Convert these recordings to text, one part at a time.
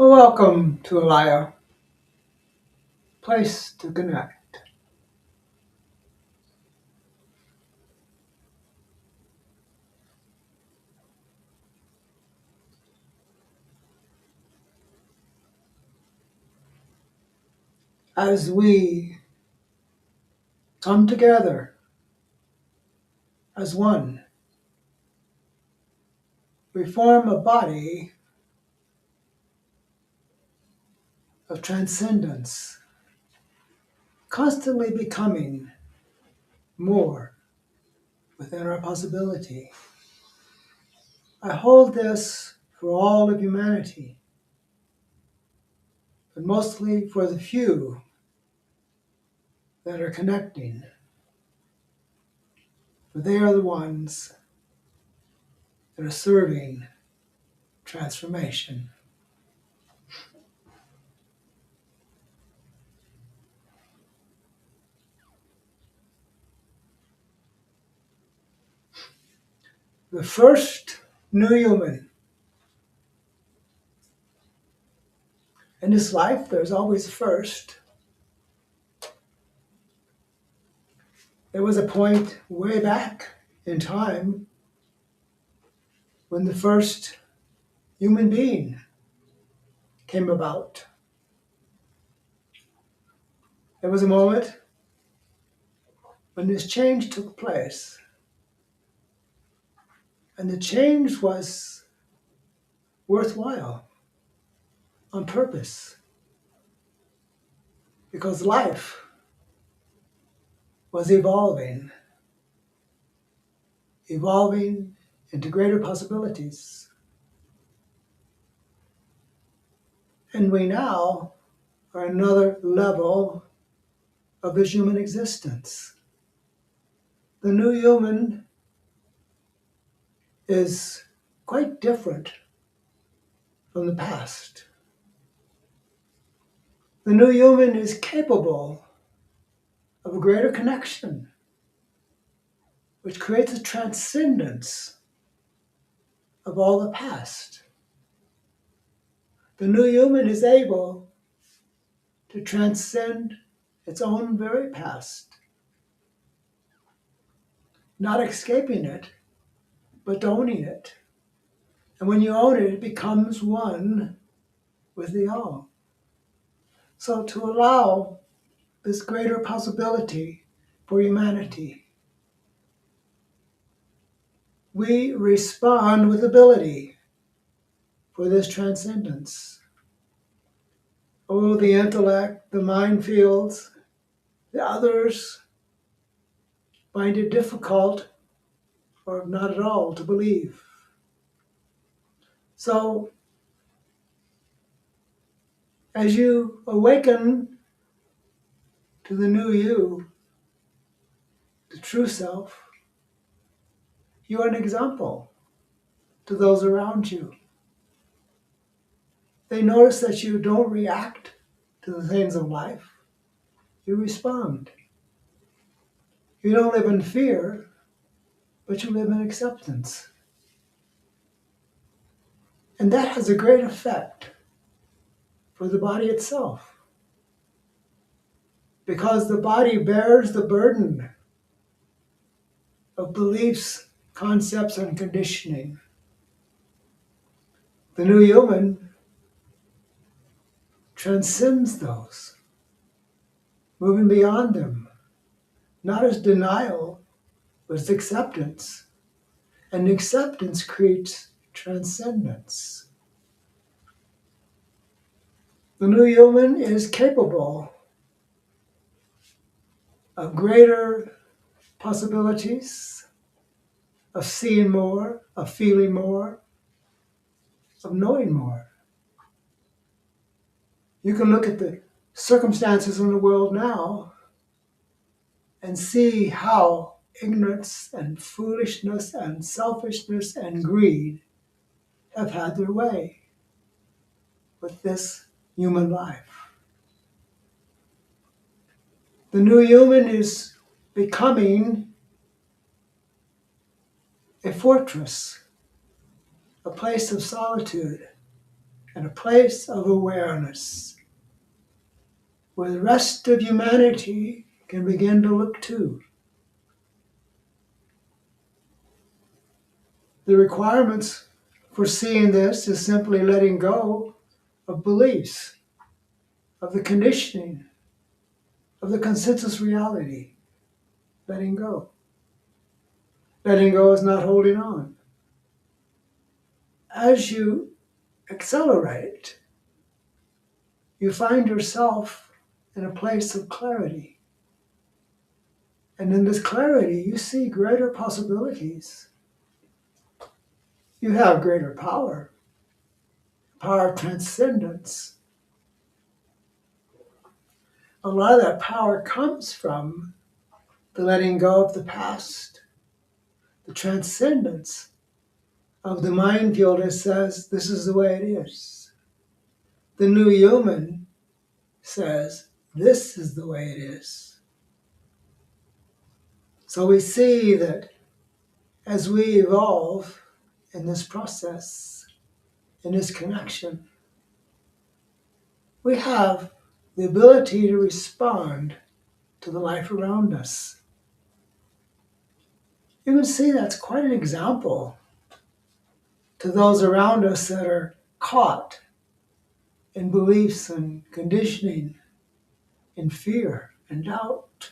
Welcome to Alaya, place to connect. As we come together as one, we form a body of transcendence, constantly becoming more within our possibility. I hold this for all of humanity, but mostly for the few that are connecting, for they are the ones that are serving transformation. The first new human. In this life, there's always a first. There was a point way back in time when the first human being came about. There was a moment when this change took place. And the change was worthwhile, on purpose, because life was evolving into greater possibilities. And we now are another level of this human existence. The new human is quite different from the past. The new human is capable of a greater connection, which creates a transcendence of all the past. The new human is able to transcend its own very past, not escaping it, but owning it. And when you own it, it becomes one with the all. So to allow this greater possibility for humanity, we respond with ability for this transcendence. Oh, the intellect, the mind fields, the others find it difficult or not at all to believe. So, as you awaken to the new you, the true self, you are an example to those around you. They notice that you don't react to the things of life, you respond. You don't live in fear, but you live in acceptance. And that has a great effect for the body itself, because the body bears the burden of beliefs, concepts, and conditioning. The new human transcends those, moving beyond them, not as denial, but as acceptance. And acceptance creates transcendence. The new human is capable of greater possibilities, of seeing more, of feeling more, of knowing more. You can look at the circumstances in the world now and see how ignorance and foolishness and selfishness and greed have had their way with this human life. The new human is becoming a fortress, a place of solitude, and a place of awareness where the rest of humanity can begin to look to. The requirements for seeing this is simply letting go of beliefs, of the conditioning, of the consensus reality. Letting go. Letting go is not holding on. As you accelerate, you find yourself in a place of clarity. And in this clarity, you see greater possibilities. You have greater power, power of transcendence. A lot of that power comes from the letting go of the past, the transcendence of the mind field that says this is the way it is. The new human says this is the way it is. So we see that as we evolve in this process, in this connection, we have the ability to respond to the life around us. You can see that's quite an example to those around us that are caught in beliefs and conditioning, in fear and doubt.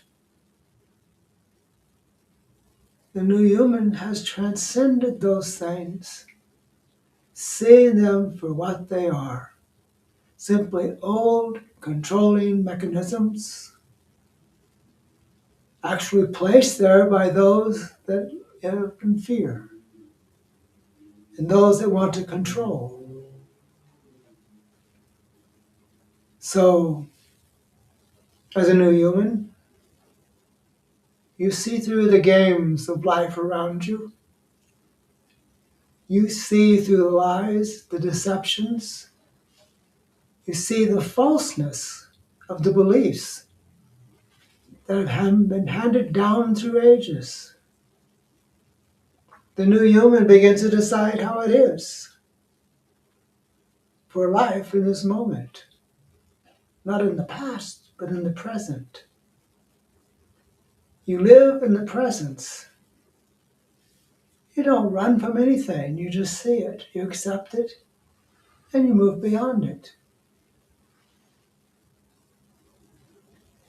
The new human has transcended those things, seeing them for what they are, simply old controlling mechanisms, actually placed there by those that live in fear and those that want to control. So, as a new human, you see through the games of life around you. You see through the lies, the deceptions. You see the falseness of the beliefs that have been handed down through ages. The new human begins to decide how it is for life in this moment. Not in the past, but in the present. You live in the presence. You don't run from anything. You just see it. You accept it, and you move beyond it.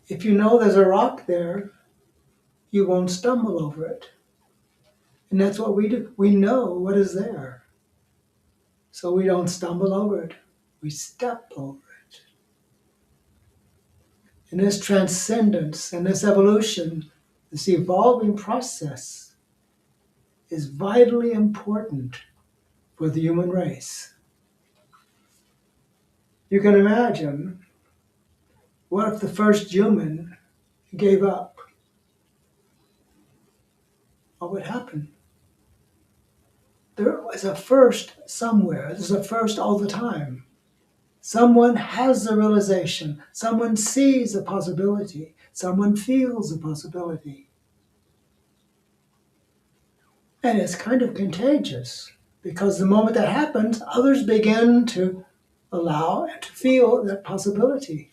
If you know there's a rock there, you won't stumble over it. And that's what we do. We know what is there. So we don't stumble over it. We step over it. And this transcendence and this evolution, this evolving process, is vitally important for the human race. You can imagine, what if the first human gave up? What would happen? There was a first somewhere. There's a first all the time. Someone has the realization. Someone sees a possibility. Someone feels a possibility. And it's kind of contagious because the moment that happens, others begin to allow and to feel that possibility.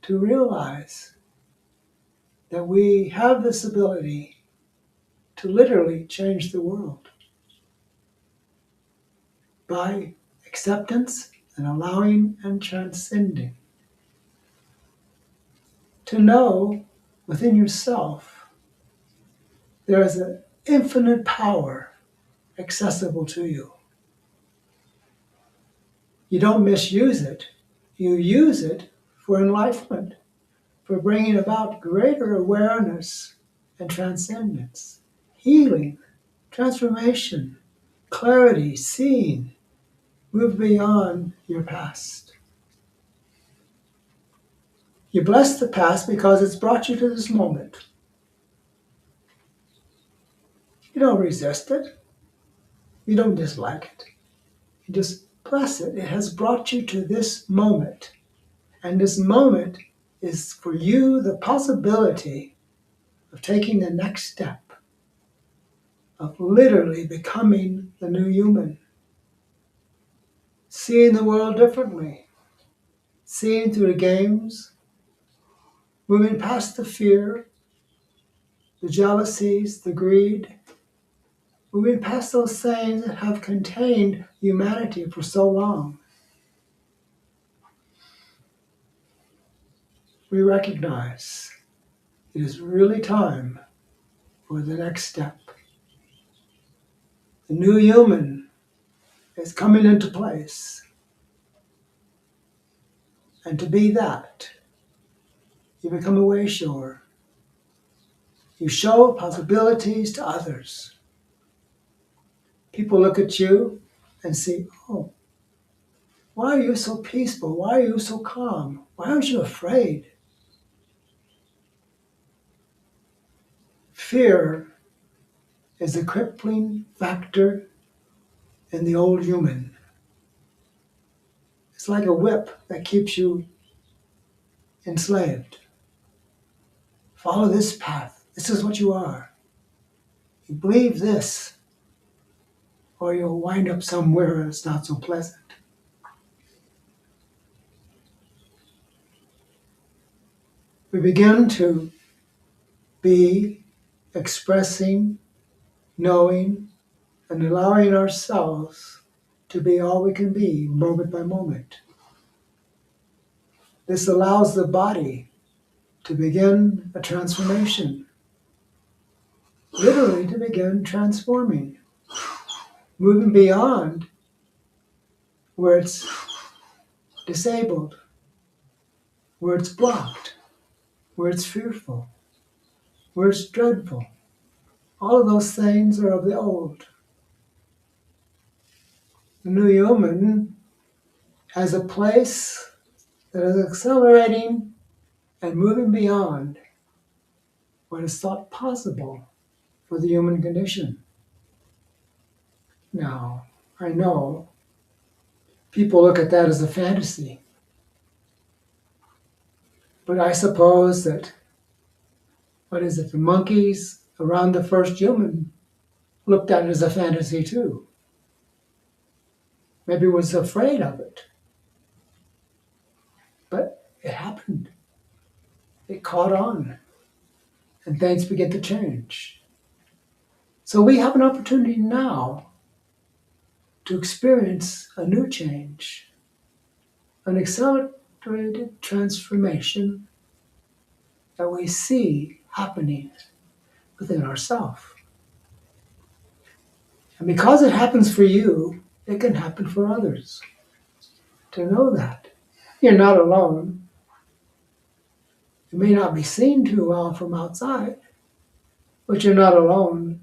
To realize that we have this ability to literally change the world by acceptance and allowing and transcending. To know within yourself there is an infinite power accessible to you. You don't misuse it. You use it for enlightenment, for bringing about greater awareness and transcendence, healing, transformation, clarity, seeing, move beyond your past. You bless the past because it's brought you to this moment. You don't resist it. You don't dislike it. You just bless it. It has brought you to this moment. And this moment is for you the possibility of taking the next step, of literally becoming the new human, seeing the world differently, seeing through the games, moving past the fear, the jealousies, the greed, moving past those things that have contained humanity for so long. We recognize it is really time for the next step. The new human is coming into place. And to be that, you become a way shower. You show possibilities to others. People look at you and say, oh, why are you so peaceful? Why are you so calm? Why aren't you afraid? Fear is a crippling factor in the old human. It's like a whip that keeps you enslaved. Follow this path. This is what you are. You believe this, or you'll wind up somewhere that's not so pleasant. We begin to be expressing, knowing, and allowing ourselves to be all we can be moment by moment. This allows the body to begin a transformation, literally to begin transforming, moving beyond where it's disabled, where it's blocked, where it's fearful, where it's dreadful. All of those things are of the old. The new human has a place that is accelerating and moving beyond what is thought possible for the human condition. Now, I know people look at that as a fantasy, but I suppose that, the monkeys around the first human looked at it as a fantasy too. Maybe was afraid of it, but it happened. It caught on, and things began to change. So we have an opportunity now to experience a new change, an accelerated transformation that we see happening within ourselves. And because it happens for you, it can happen for others. To know that you're not alone. You may not be seen too well from outside, but you're not alone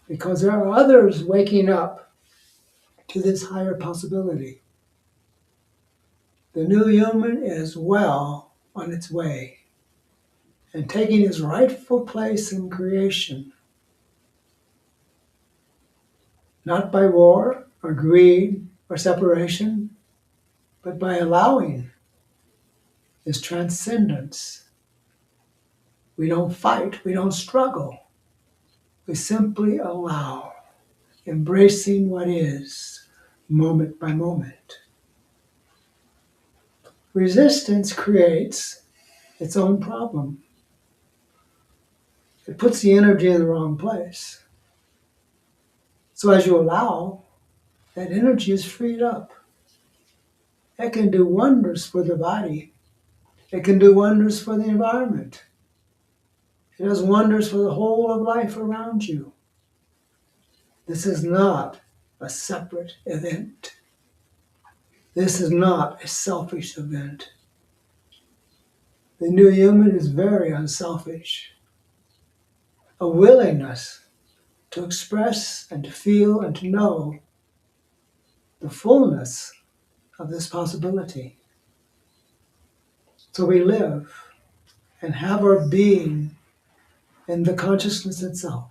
because there are others waking up to this higher possibility. The new human is well on its way and taking its rightful place in creation, not by war or greed or separation, but by allowing this transcendence. We don't fight, we don't struggle. We simply allow, embracing what is, moment by moment. Resistance creates its own problem. It puts the energy in the wrong place. So as you allow, that energy is freed up. It can do wonders for the body. It can do wonders for the environment. It does wonders for the whole of life around you. This is not a separate event. This is not a selfish event. The new human is very unselfish. A willingness to express and to feel and to know the fullness of this possibility. So we live and have our being in the consciousness itself.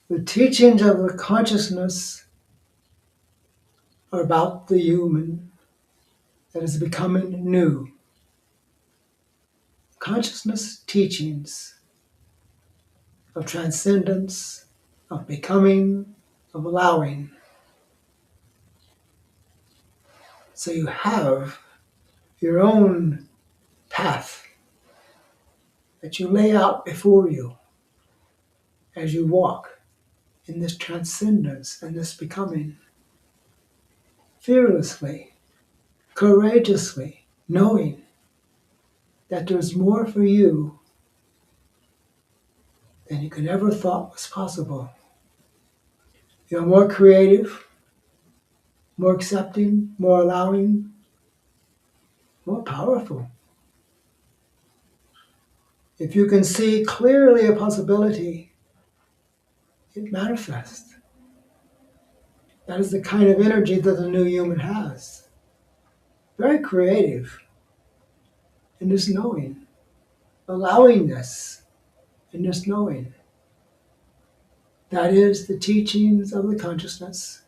The teachings of the consciousness are about the human that is becoming new. consciousness teachings of transcendence, of becoming, of allowing. So you have your own path that you lay out before you as you walk in this transcendence and this becoming, fearlessly, courageously, knowing that there's more for you than you could ever thought was possible. You're more creative, more accepting, more allowing, more powerful. If you can see clearly a possibility, it manifests. That is the kind of energy that the new human has. Very creative in this knowing, allowingness in this knowing. That is the teachings of the consciousness.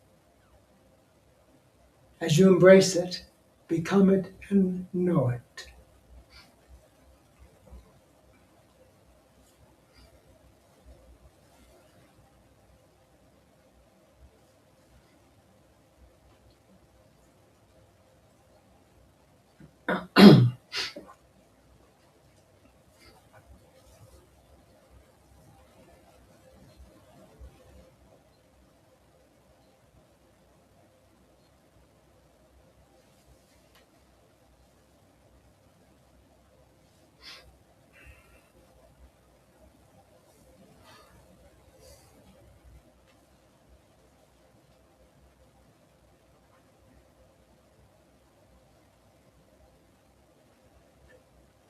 As you embrace it, become it, and know it.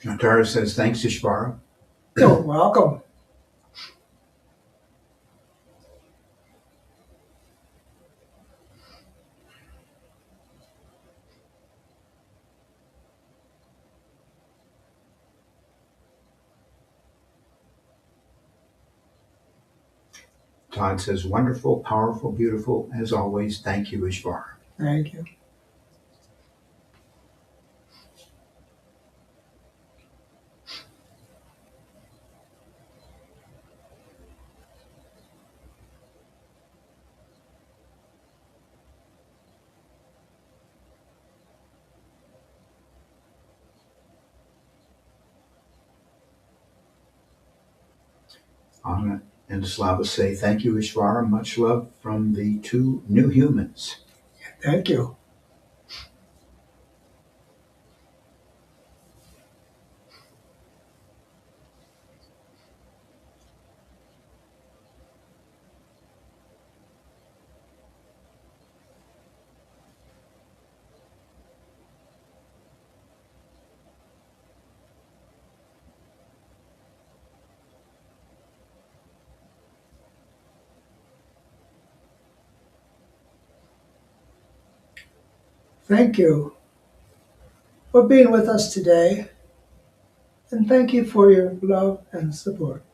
Shantara says, thanks, Ishvara. You're welcome. Todd says, wonderful, powerful, beautiful, as always. Thank you, Ishvara. Thank you. Anna and Slava say, thank you, Ishvara. Much love from the two new humans. Thank you. Thank you for being with us today, and thank you for your love and support.